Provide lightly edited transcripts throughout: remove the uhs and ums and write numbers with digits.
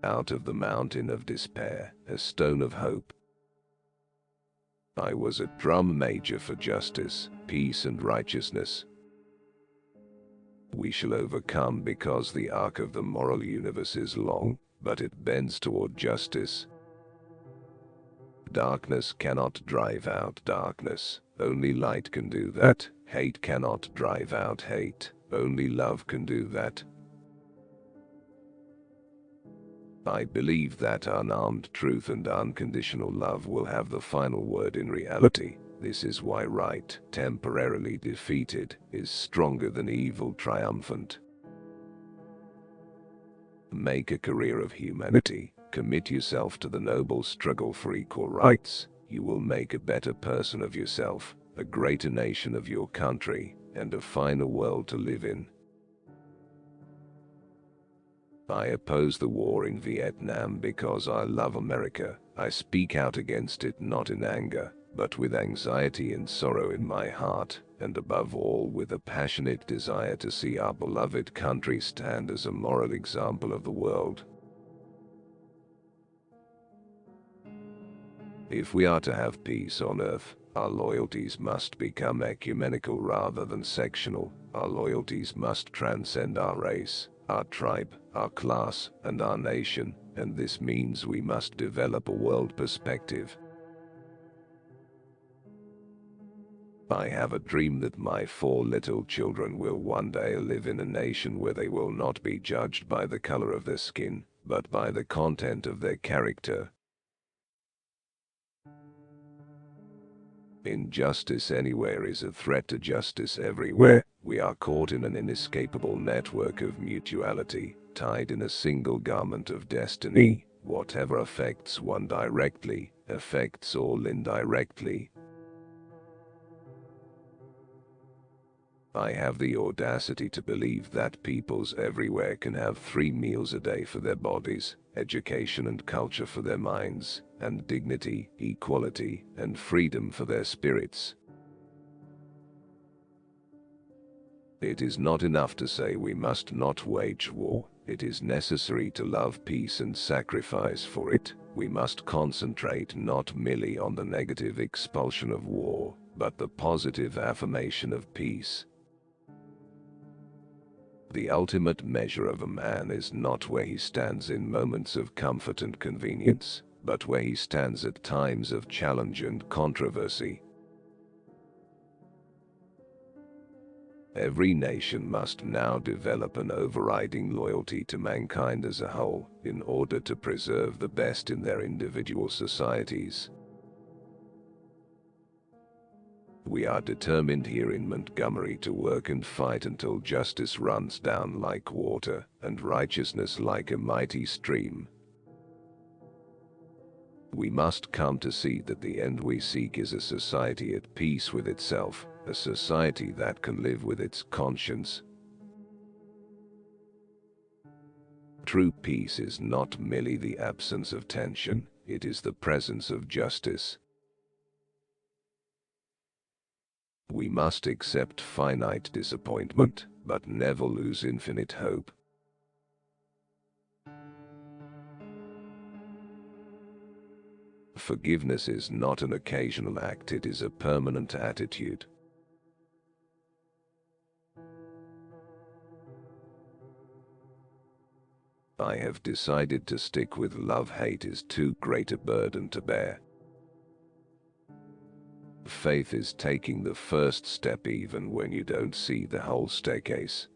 Out of the mountain of despair, a stone of hope. I was a drum major for justice, peace and righteousness. We shall overcome because the arc of the moral universe is long, but it bends toward justice. Darkness cannot drive out darkness, only light can do that. Hate cannot drive out hate, only love can do that. I believe that unarmed truth and unconditional love will have the final word in reality. This is why right, temporarily defeated, is stronger than evil triumphant. Make a career of humanity. Commit yourself to the noble struggle for equal rights. You will make a better person of yourself, a greater nation of your country, and a finer world to live in. I oppose the war in Vietnam because I love America. I speak out against it not in anger, but with anxiety and sorrow in my heart, and above all with a passionate desire to see our beloved country stand as a moral example of the world. If we are to have peace on earth, our loyalties must become ecumenical rather than sectional. Our loyalties must transcend our race, our tribe, our class, and our nation, and this means we must develop a world perspective. I have a dream that my 4 little children will one day live in a nation where they will not be judged by the color of their skin, but by the content of their character. Injustice anywhere is a threat to justice everywhere. We are caught in an inescapable network of mutuality, tied in a single garment of destiny. Whatever affects one directly, affects all indirectly. I have the audacity to believe that peoples everywhere can have 3 meals a day for their bodies, education and culture for their minds, and dignity, equality, and freedom for their spirits. It is not enough to say we must not wage war. It is necessary to love peace and sacrifice for it. We must concentrate not merely on the negative expulsion of war, but the positive affirmation of peace. The ultimate measure of a man is not where he stands in moments of comfort and convenience, but where he stands at times of challenge and controversy. Every nation must now develop an overriding loyalty to mankind as a whole, in order to preserve the best in their individual societies. We are determined here in Montgomery to work and fight until justice runs down like water, and righteousness like a mighty stream. We must come to see that the end we seek is a society at peace with itself, a society that can live with its conscience. True peace is not merely the absence of tension, it is the presence of justice. We must accept finite disappointment, but never lose infinite hope. Forgiveness is not an occasional act, it is a permanent attitude. I have decided to stick with love. Hate is too great a burden to bear. Faith is taking the first step even when you don't see the whole staircase.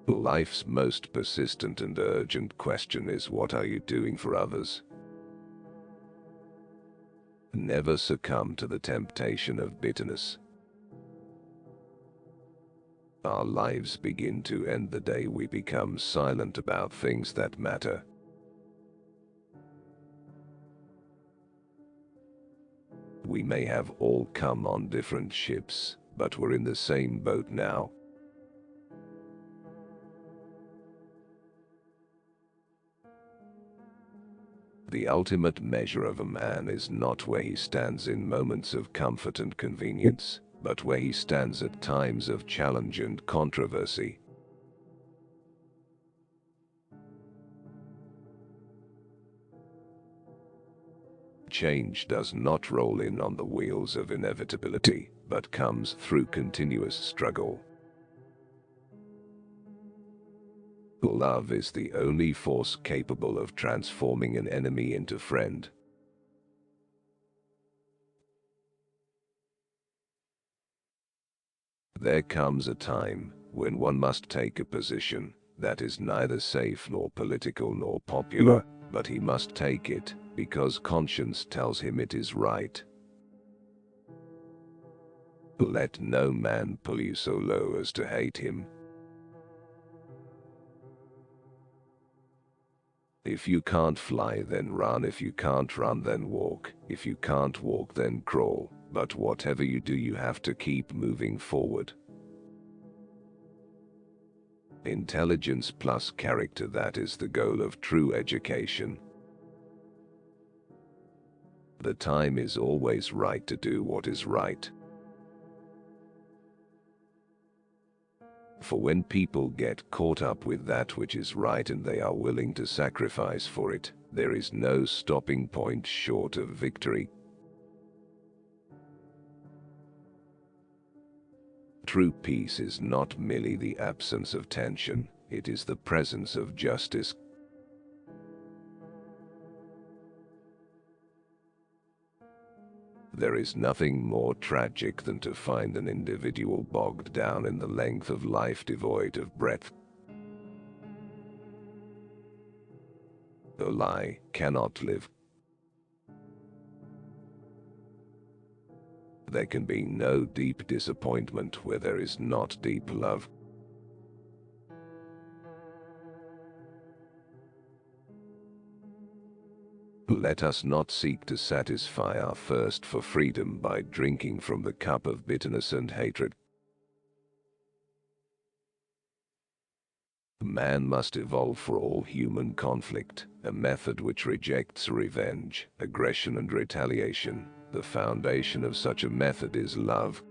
Life's most persistent and urgent question is, what are you doing for others? Never succumb to the temptation of bitterness. Our lives begin to end the day we become silent about things that matter. We may have all come on different ships, but we're in the same boat now. The ultimate measure of a man is not where he stands in moments of comfort and convenience, but where he stands at times of challenge and controversy. change does not roll in on the wheels of inevitability, but comes through continuous struggle. Love is the only force capable of transforming an enemy into friend. There comes a time when one must take a position that is neither safe nor political nor popular, but he must take it because conscience tells him it is right. Let no man pull you so low as to hate him. If you can't fly, then run. If you can't run, then walk. If you can't walk, then crawl. But whatever you do, you have to keep moving forward. Intelligence plus character, that is the goal of true education. The time is always right to do what is right. For when people get caught up with that which is right and they are willing to sacrifice for it, there is no stopping point short of victory. True peace is not merely the absence of tension, it is the presence of justice. There is nothing more tragic than to find an individual bogged down in the length of life devoid of breadth. A lie cannot live. There can be no deep disappointment where there is not deep love. Let us not seek to satisfy our thirst for freedom by drinking from the cup of bitterness and hatred. Man must evolve for all human conflict, a method which rejects revenge, aggression and retaliation. The foundation of such a method is love.